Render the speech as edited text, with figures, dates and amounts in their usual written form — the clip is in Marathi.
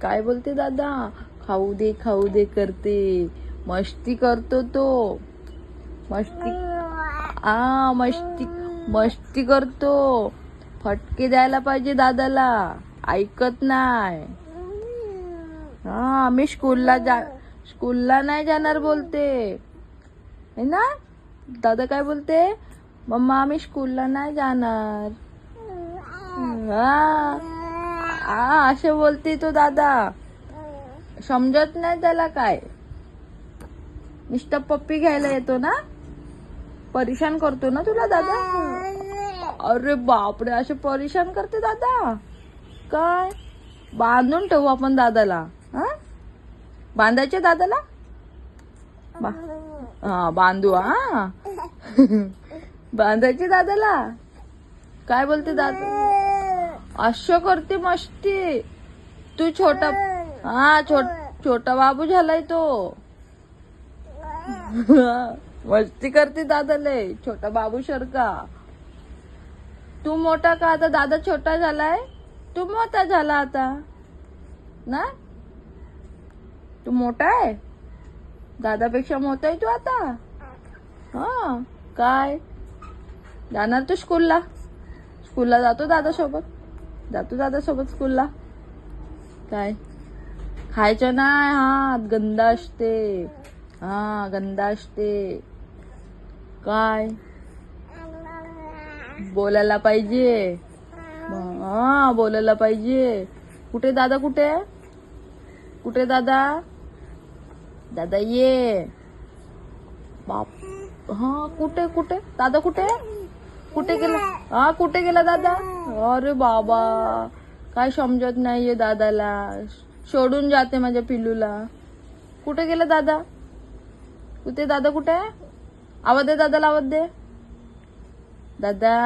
काय बोलते दादा? खाऊ दे करते. मस्ती करतो तो. मस्ती मस्ती करतो. फटके द्यायला पाहिजे दादाला. ऐकत नाही. मी स्कूलला नाही जाणार बोलते है ना. दादा काय बोलते? मम्मा आम्ही स्कूलला नाही जाणार. असे बोलते तो दादा. समजत नाही त्याला काय. नुसतं पप्पी घ्यायला येतो ना. परेशान करतो ना तुला दादा. अरे बापरे, असे परेशान करते दादा. काय बांधून ठेवू आपण दादाला. बांधायचे दादाला. बांधू. बांधायचे दादाला. काय बोलते दादा? असं करते मस्ती. तू छोटा बाबू झालाय तो. मस्ती करते दादाले. छोटा बाबू सारखा. तू मोठा का आता? दादा छोटा झालाय. तू मोठा झाला आता ना. तू मोठा आहे. दादापेक्षा मोठा आहे तू आता. काय जाणार तू स्कूलला? स्कूलला जातो दादासोबत स्कूलला. काय खायचं नाही. हात गंदा असते. गंदा असते. काय बोलायला पाहिजे. बोलायला पाहिजे. कुठे दादा? कुठे दादा? दादा ये बाप. कुठे दादा? कुठे गेला? कुठे गेला दादा? अरे बाबा, काय समजत नाहीये दादाला. सोडून जाते माझ्या पिल्लूला. कुठे गेला दादा? कुठे दादा? कुठे? आवाज दे दादाला. आवाज दे दादा.